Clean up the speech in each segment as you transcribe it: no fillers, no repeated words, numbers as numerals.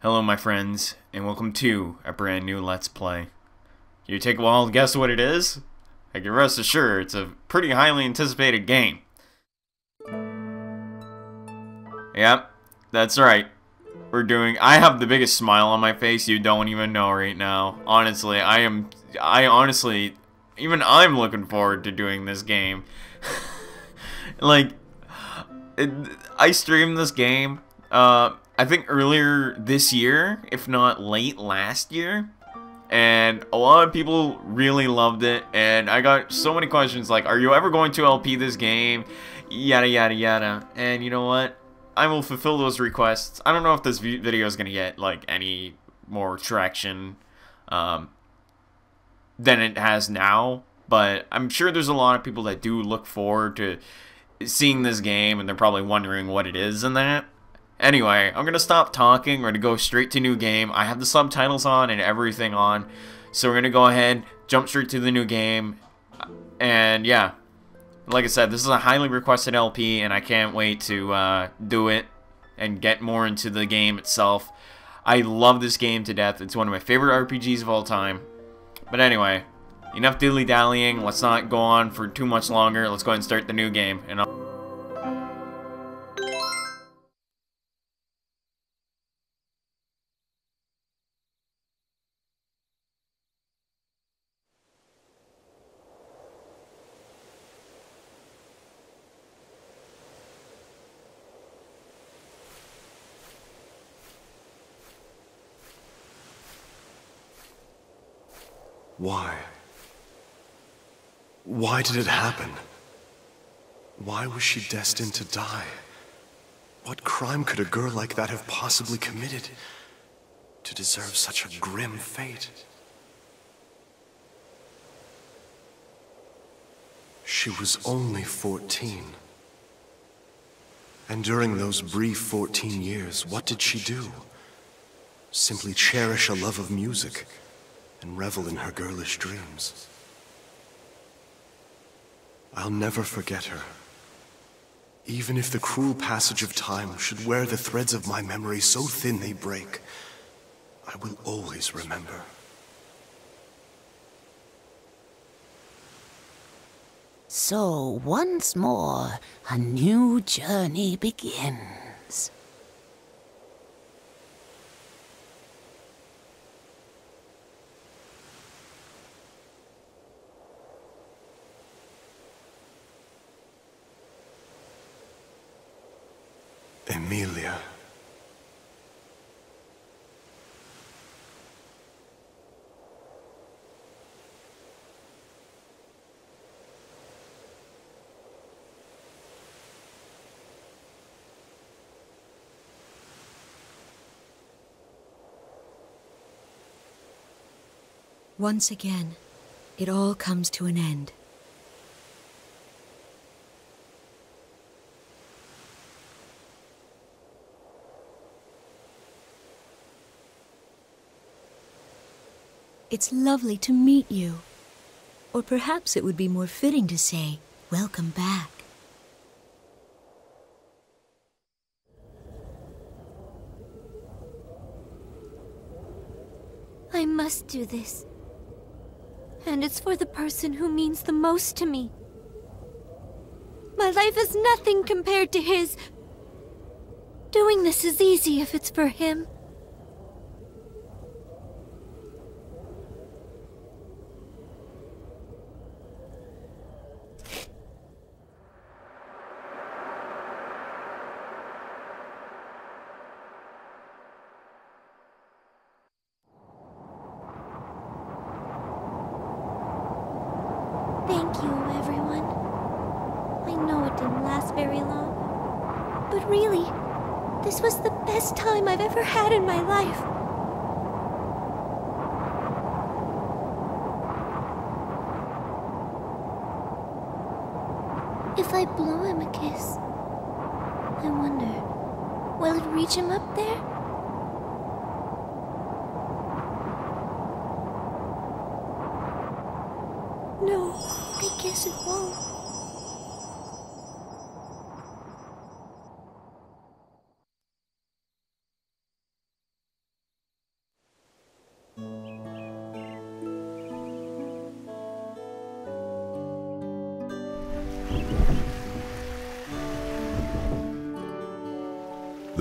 Hello my friends, and welcome to a brand new Let's Play. You take a while to guess what it is? I can rest assured it's a pretty highly anticipated game. Yep, that's right. I have the biggest smile on my face you don't even know right now. Honestly, even I'm looking forward to doing this game. Like, I streamed this game, I think earlier this year, if not late last year, and a lot of people really loved it, and I got so many questions like, are you ever going to LP this game? Yada yada yada. And you know what? I will fulfill those requests. I don't know if this video is gonna get like any more traction than it has now, but I'm sure there's a lot of people that do look forward to seeing this game, and they're probably wondering what it is and that. Anyway, I'm gonna stop talking. We're gonna go straight to new game. I have the subtitles on and everything on, so we're gonna go ahead, jump straight to the new game, and yeah, like I said, this is a highly requested LP, and I can't wait to do it and get more into the game itself. I love this game to death. It's one of my favorite RPGs of all time. But anyway, enough dilly-dallying. Let's not go on for too much longer. Let's go ahead and start the new game. And Why? Why did it happen? Why was she destined to die? What crime could a girl like that have possibly committed to deserve such a grim fate? She was only 14. And during those brief 14 years, what did she do? Simply cherish a love of music and revel in her girlish dreams. I'll never forget her. Even if the cruel passage of time should wear the threads of my memory so thin they break, I will always remember. So, once more, a new journey begins. Emilia. Once again, it all comes to an end. It's lovely to meet you. Or perhaps it would be more fitting to say, welcome back. I must do this. And it's for the person who means the most to me. My life is nothing compared to his. Doing this is easy if it's for him. Thank you, everyone. I know it didn't last very long, but really, this was the best time I've ever had in my life. If I blow him a kiss, I wonder, will it reach him up there? No, I guess it won't.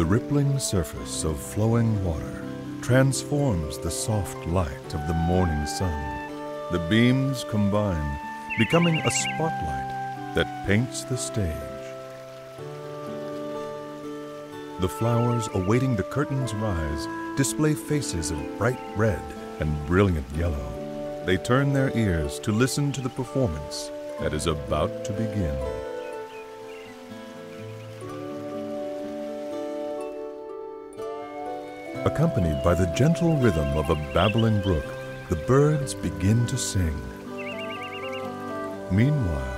rippling surface of flowing water transforms the soft light of the morning sun. The beams combine, becoming a spotlight that paints the stage. The flowers awaiting the curtain's rise display faces of bright red and brilliant yellow. They turn their ears to listen to the performance that is about to begin. Accompanied by the gentle rhythm of a babbling brook, the birds begin to sing. Meanwhile,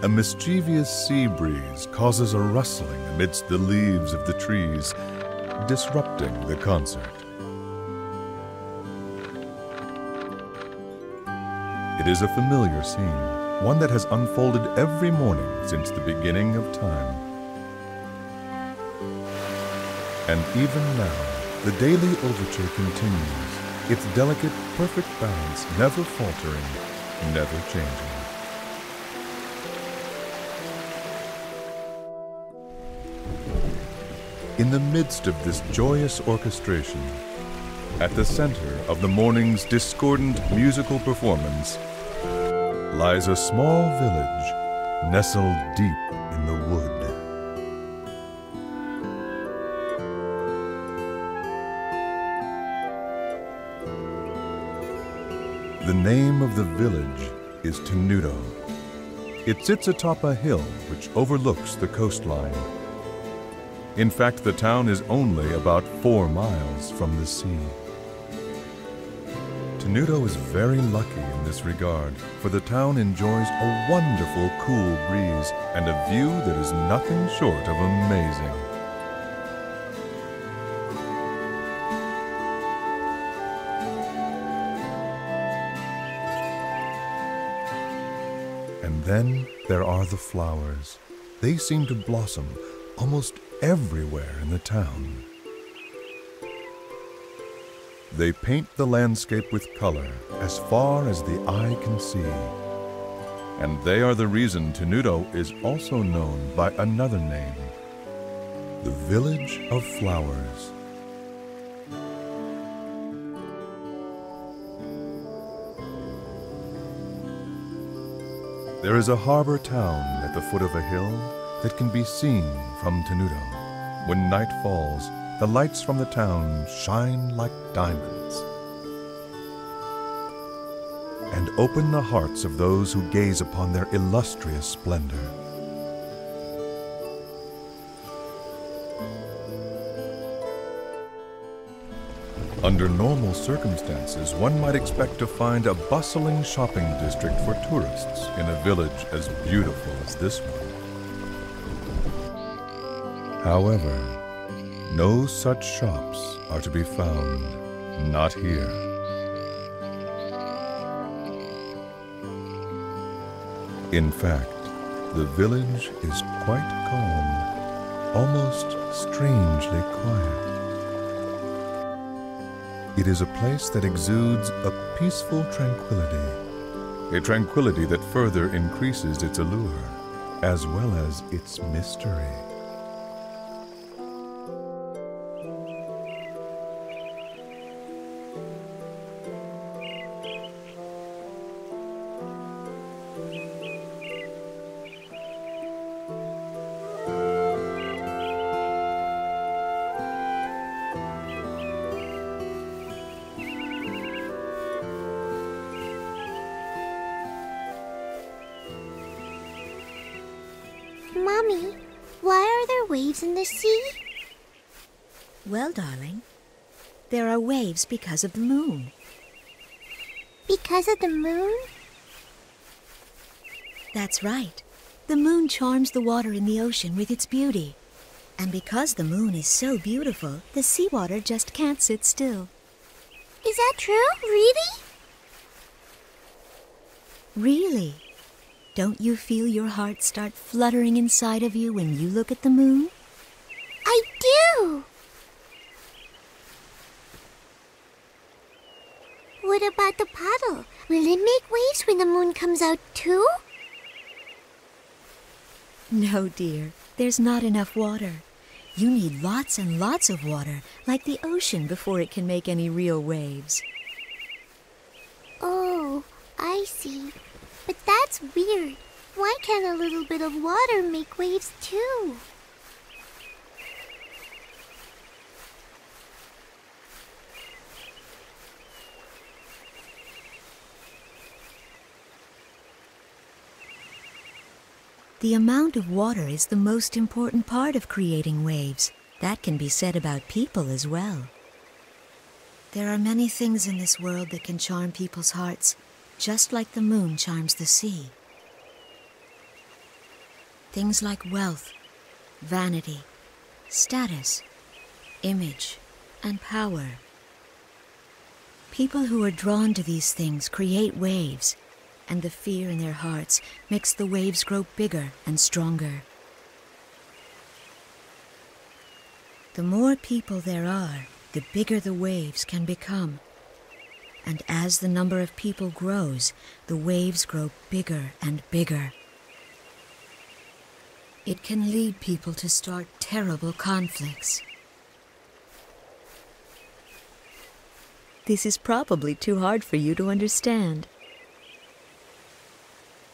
a mischievous sea breeze causes a rustling amidst the leaves of the trees, disrupting the concert. It is a familiar scene, one that has unfolded every morning since the beginning of time. And even now, the daily overture continues, its delicate, perfect balance never faltering, never changing. In the midst of this joyous orchestration, at the center of the morning's discordant musical performance, lies a small village nestled deep in the wood. The name of the village is Tenuto. It sits atop a hill which overlooks the coastline. In fact, the town is only about 4 miles from the sea. Tenuto is very lucky in this regard, for the town enjoys a wonderful cool breeze and a view that is nothing short of amazing. And then there are the flowers. They seem to blossom almost everywhere in the town. They paint the landscape with color as far as the eye can see. And they are the reason Tenuto is also known by another name, the Village of Flowers. There is a harbor town at the foot of a hill that can be seen from Tenuto. When night falls, the lights from the town shine like diamonds and open the hearts of those who gaze upon their illustrious splendor. Under normal circumstances, one might expect to find a bustling shopping district for tourists in a village as beautiful as this one. However, no such shops are to be found, not here. In fact, the village is quite calm, almost strangely quiet. It is a place that exudes a peaceful tranquility, a tranquility that further increases its allure, as well as its mystery. Mommy, why are there waves in the sea? Well, darling, there are waves because of the moon. Because of the moon? That's right. The moon charms the water in the ocean with its beauty. And because the moon is so beautiful, the seawater just can't sit still. Is that true? Really? Really? Don't you feel your heart start fluttering inside of you when you look at the moon? I do! What about the puddle? Will it make waves when the moon comes out too? No, dear. There's not enough water. You need lots and lots of water, like the ocean, before it can make any real waves. Oh, I see. But that's weird. Why can't a little bit of water make waves too? The amount of water is the most important part of creating waves. That can be said about people as well. There are many things in this world that can charm people's hearts, just like the moon charms the sea. Things like wealth, vanity, status, image, and power. People who are drawn to these things create waves, and the fear in their hearts makes the waves grow bigger and stronger. The more people there are, the bigger the waves can become. And as the number of people grows, the waves grow bigger and bigger. It can lead people to start terrible conflicts. This is probably too hard for you to understand.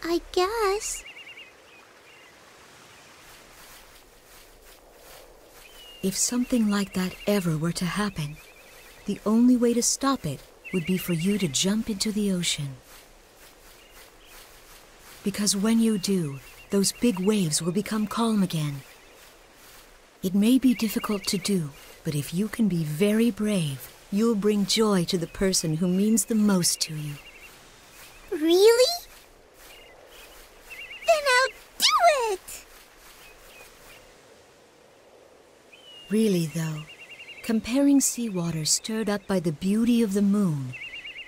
I guess. If something like that ever were to happen, the only way to stop it would be for you to jump into the ocean. Because when you do, those big waves will become calm again. It may be difficult to do, but if you can be very brave, you'll bring joy to the person who means the most to you. Really? Then I'll do it! Really, though, comparing seawater stirred up by the beauty of the moon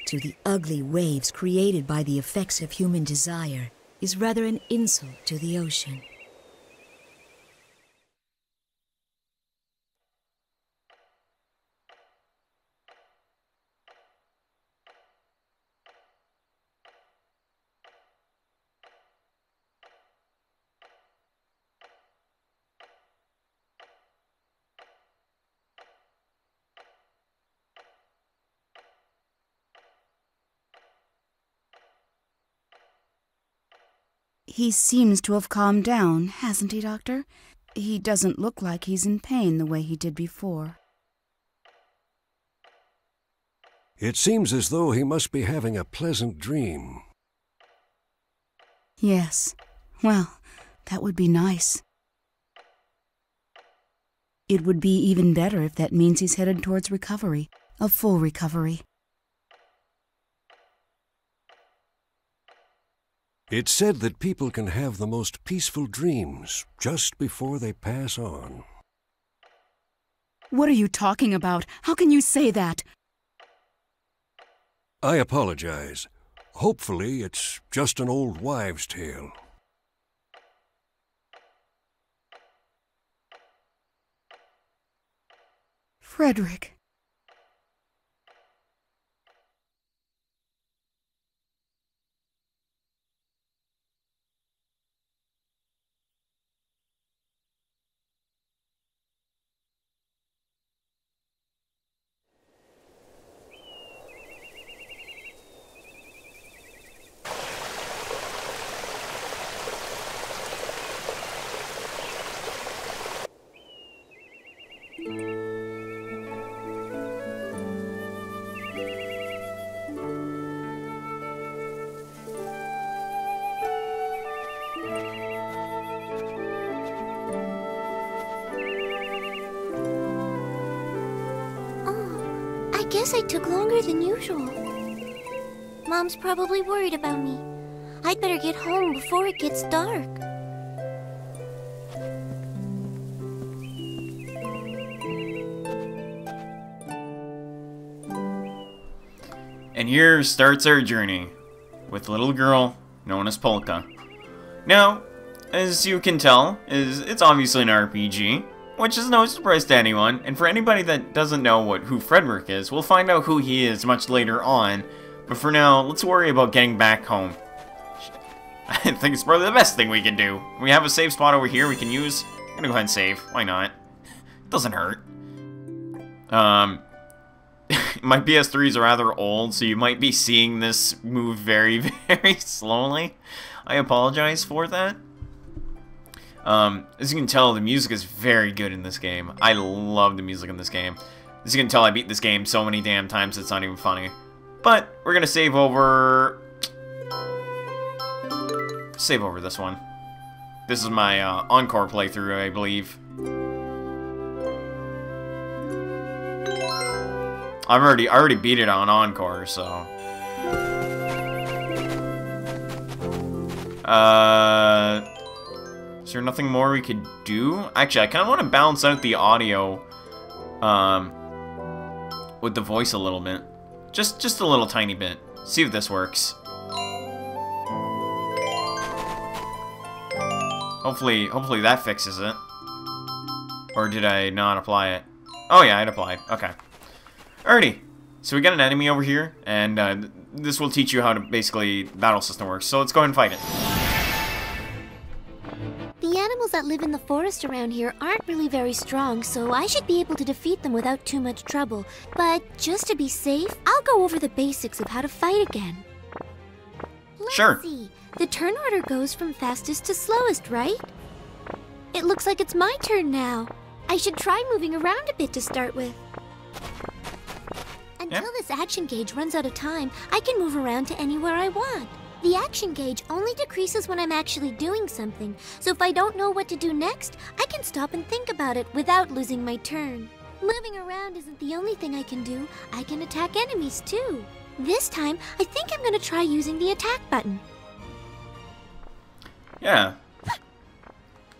to the ugly waves created by the effects of human desire is rather an insult to the ocean. He seems to have calmed down, hasn't he, Doctor? He doesn't look like he's in pain the way he did before. It seems as though he must be having a pleasant dream. Yes. Well, that would be nice. It would be even better if that means he's headed towards recovery, a full recovery. It's said that people can have the most peaceful dreams just before they pass on. What are you talking about? How can you say that? I apologize. Hopefully, it's just an old wives' tale. Frederick. I guess I took longer than usual. Mom's probably worried about me. I'd better get home before it gets dark. And here starts our journey with a little girl known as Polka. Now, as you can tell, it's obviously an RPG, which is no surprise to anyone, and for anybody that doesn't know who Frederick is, we'll find out who he is much later on, but for now, let's worry about getting back home. I think it's probably the best thing we can do. We have a save spot over here we can use. I'm gonna go ahead and save, why not? Doesn't hurt. My PS3s are rather old, so you might be seeing this move very, very slowly. I apologize for that. As you can tell, the music is very good in this game. I love the music in this game. As you can tell, I beat this game so many damn times it's not even funny. But we're gonna save over this one. This is my encore playthrough, I believe. I already beat it on encore, so. Is there nothing more we could do? Actually, I kind of want to balance out the audio, with the voice a little bit. Just a little tiny bit. See if this works. Hopefully that fixes it. Or did I not apply it? Oh yeah, I'd applied. Okay. Alrighty. So we got an enemy over here, and this will teach you how to basically battle system works. So let's go ahead and fight it. The animals that live in the forest around here aren't really very strong, so I should be able to defeat them without too much trouble. But just to be safe, I'll go over the basics of how to fight again. Let's see. The turn order goes from fastest to slowest, right? It looks like it's my turn now. I should try moving around a bit to start with. Until this action gauge runs out of time, I can move around to anywhere I want. The action gauge only decreases when I'm actually doing something, so if I don't know what to do next, I can stop and think about it without losing my turn. Moving around isn't the only thing I can do. I can attack enemies too. This time, I think I'm gonna try using the attack button. Yeah.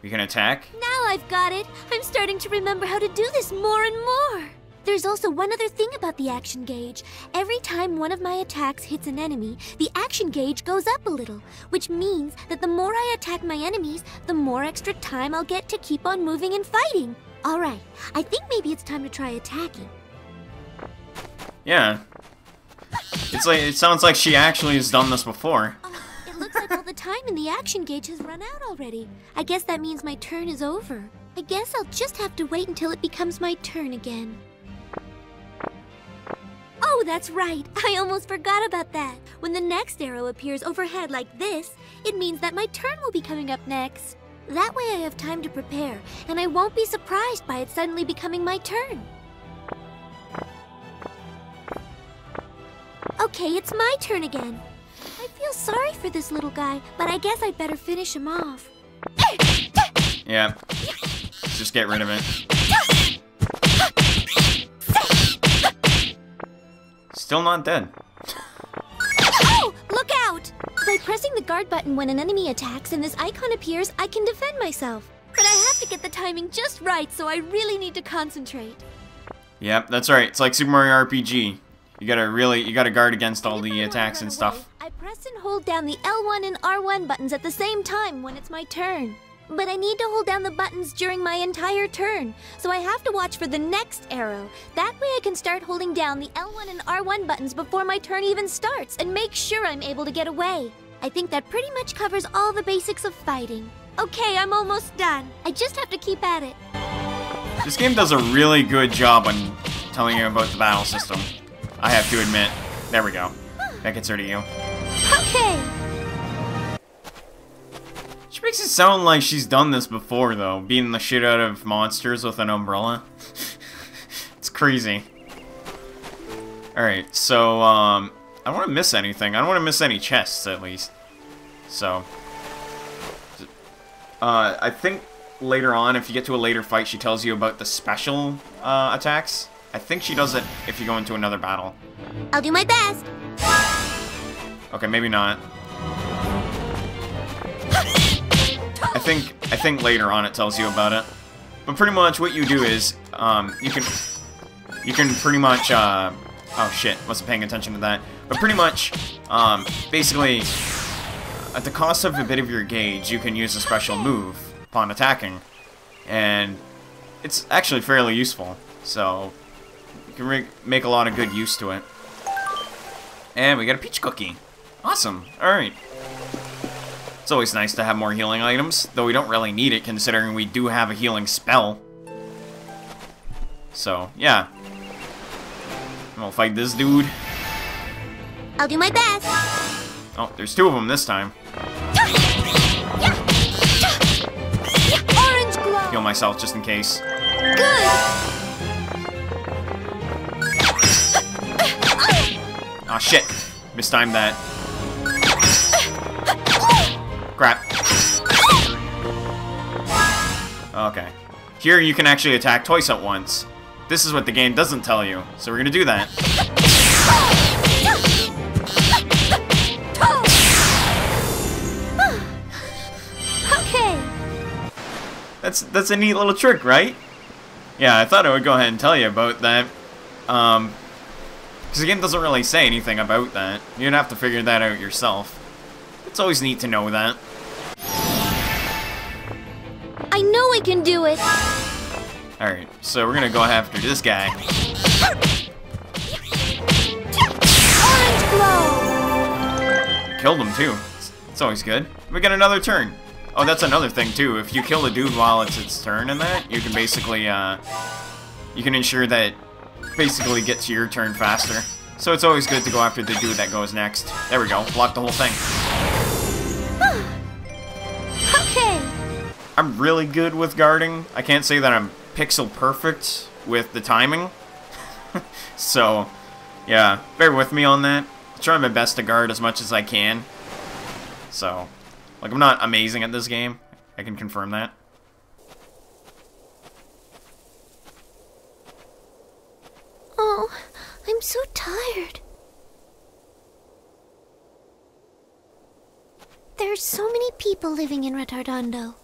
We can attack? Now I've got it! I'm starting to remember how to do this more and more! There's also one other thing about the action gauge. Every time one of my attacks hits an enemy, the action gauge goes up a little, which means that the more I attack my enemies, the more extra time I'll get to keep on moving and fighting. Alright, I think maybe it's time to try attacking. Yeah. It sounds like she actually has done this before. It looks like all the time in the action gauge has run out already. I guess that means my turn is over. I guess I'll just have to wait until it becomes my turn again. Oh, that's right. I almost forgot about that. When the next arrow appears overhead like this, it means that my turn will be coming up next. That way I have time to prepare, and I won't be surprised by it suddenly becoming my turn. Okay, it's my turn again. I feel sorry for this little guy, but I guess I'd better finish him off. Yeah. Just get rid of it. Still not dead. Oh! Look out! By pressing the guard button when an enemy attacks and this icon appears, I can defend myself. But I have to get the timing just right, so I really need to concentrate. Yep, that's right. It's like Super Mario RPG. You gotta guard against all the attacks and stuff. I press and hold down the L1 and R1 buttons at the same time when it's my turn. But I need to hold down the buttons during my entire turn, so I have to watch for the next arrow. That way I can start holding down the L1 and R1 buttons before my turn even starts and make sure I'm able to get away. I think that pretty much covers all the basics of fighting. Okay, I'm almost done. I just have to keep at it. This game does a really good job on telling you about the battle system. I have to admit. There we go. That gets rid of you. Okay. She makes it sound like she's done this before, though. Beating the shit out of monsters with an umbrella. It's crazy. Alright, so, I don't want to miss anything. I don't want to miss any chests, at least. So. I think later on, if you get to a later fight, she tells you about the special, attacks. I think she does it if you go into another battle. I'll do my best. Okay, maybe not. I think later on it tells you about it. But pretty much what you do is, you can pretty much, oh shit, wasn't paying attention to that. But pretty much, basically, at the cost of a bit of your gauge, you can use a special move upon attacking. And it's actually fairly useful, so you can make a lot of good use to it. And we got a peach cookie. Awesome, alright. It's always nice to have more healing items, though we don't really need it considering we do have a healing spell. So, yeah. I'm gonna fight this dude. I'll do my best. Oh, there's two of them this time. Orange glow. Heal myself just in case. Good. Aw, shit. Mistimed that. Crap. Okay. Here you can actually attack twice at once. This is what the game doesn't tell you, so we're gonna do that. Okay. That's a neat little trick, right? Yeah, I thought I would go ahead and tell you about that. Because the game doesn't really say anything about that. You'd have to figure that out yourself. It's always neat to know that. I know I can do it. Alright, so we're gonna go after this guy. Orange glow. Killed him too. It's always good. We get another turn. Oh, that's another thing too. If you kill a dude while it's its turn and that, you can basically, you can ensure that basically get to your turn faster. So it's always good to go after the dude that goes next. There we go. Block the whole thing. Okay. I'm really good with guarding. I can't say that I'm pixel perfect with the timing. So, yeah, bear with me on that. I try my best to guard as much as I can. So, like, I'm not amazing at this game. I can confirm that. Oh, I'm so tired. There's so many people living in Retardando.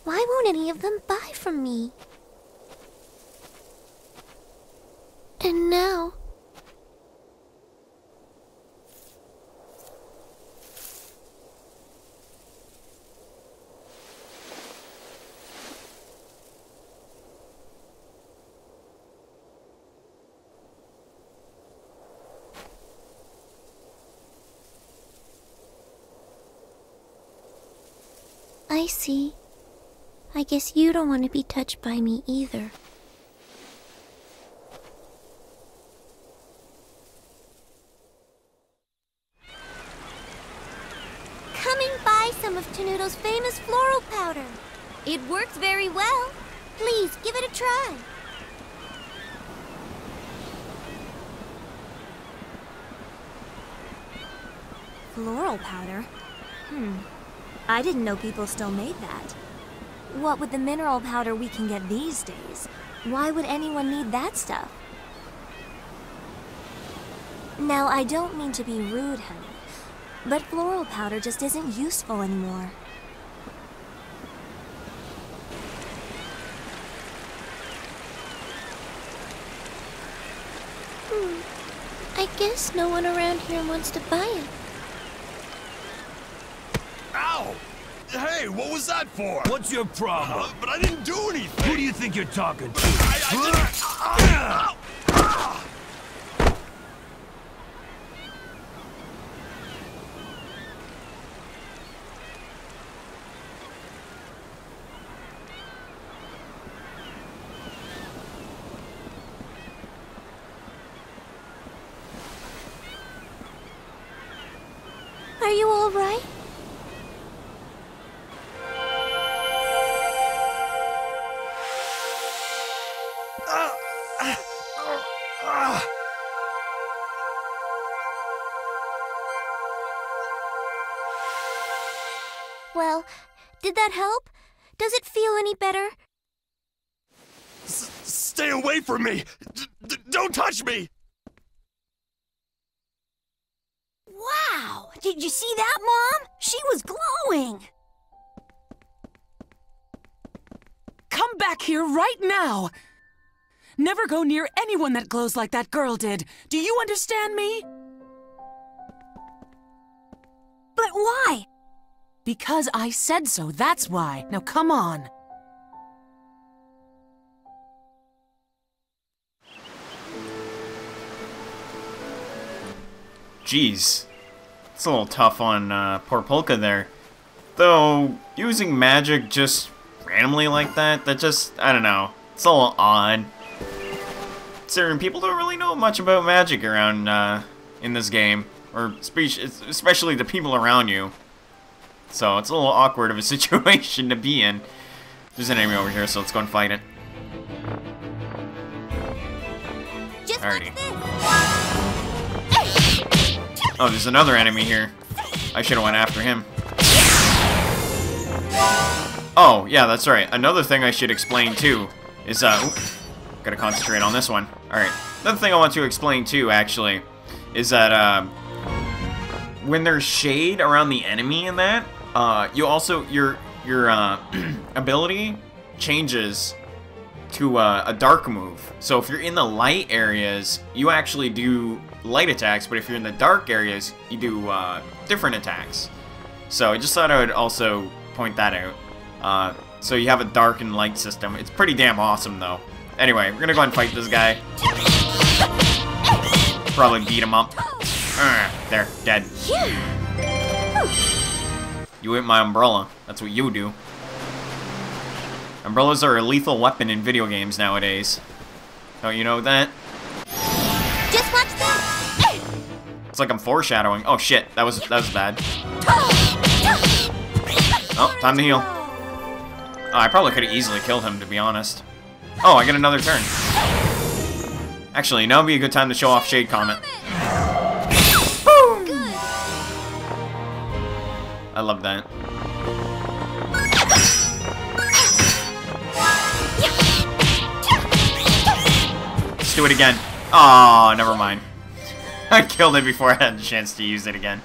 Why won't any of them buy from me? And now... I see. I guess you don't want to be touched by me either. Coming by some of Tenuto's famous floral powder. It works very well. Please, give it a try. Floral powder? I didn't know people still made that. What with the mineral powder we can get these days? Why would anyone need that stuff? Now, I don't mean to be rude, honey, but floral powder just isn't useful anymore. I guess no one around here wants to buy it. Ow! Hey, what was that for? What's your problem? But I didn't do anything. Who do you think you're talking to? I Are you all right? Well, did that help? Does it feel any better? Stay away from me! Don't touch me! Wow! Did you see that, Mom? She was glowing! Come back here right now! Never go near anyone that glows like that girl did. Do you understand me? But why? Because I said so, that's why. Now come on. Jeez. It's a little tough on poor Polka there. Though, using magic just randomly like that, that just, I don't know. It's a little odd. considering people don't really know much about magic around in this game, or especially the people around you. So it's a little awkward of a situation to be in. There's an enemy over here, so let's go and fight it. Alrighty. Oh, there's another enemy here. I should have went after him. Oh, yeah, that's right. Another thing I should explain too is gotta concentrate on this one. Alright. Another thing I want to explain too, actually, is that when there's shade around the enemy in that, you also your ability changes to a dark move. So if you're in the light areas, you actually do light attacks, but if you're in the dark areas, you do different attacks. So I just thought I would also point that out. So you have a dark and light system. It's pretty damn awesome, though. Anyway, we're gonna go ahead and fight this guy. Probably beat him up. There, dead. You hit my umbrella. That's what you do. Umbrellas are a lethal weapon in video games nowadays. Don't you know that? Just watch this. It's like I'm foreshadowing. Oh shit, that was bad. Oh, time to heal. Oh, I probably could have easily killed him, to be honest. Oh, I get another turn. Actually, now would be a good time to show off Shade Comet. Boom! I love that. Let's do it again. Oh, never mind. I killed it before I had the chance to use it again.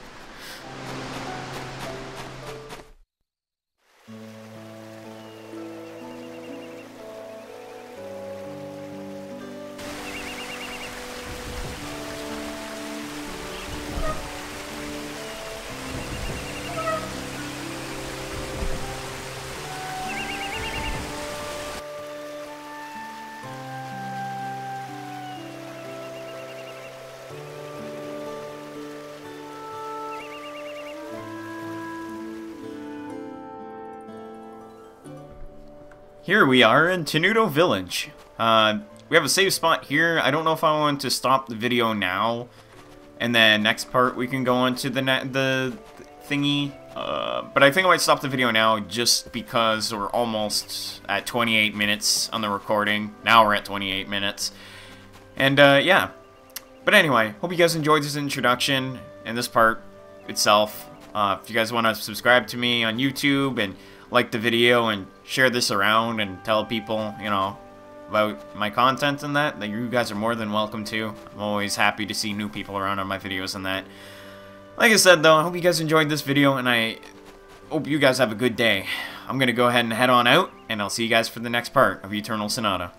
Here we are in Tenuto Village. We have a save spot here. I don't know if I want to stop the video now, and then next part we can go on to the thingy. But I think I might stop the video now just because we're almost at 28 minutes on the recording. Now we're at 28 minutes. And yeah. But anyway, hope you guys enjoyed this introduction and this part itself. If you guys want to subscribe to me on YouTube and like the video and share this around and tell people, you know, about my content and that you guys are more than welcome to. I'm always happy to see new people around on my videos and that. Like I said though, I hope you guys enjoyed this video and I hope you guys have a good day. I'm gonna go ahead and head on out and I'll see you guys for the next part of Eternal Sonata.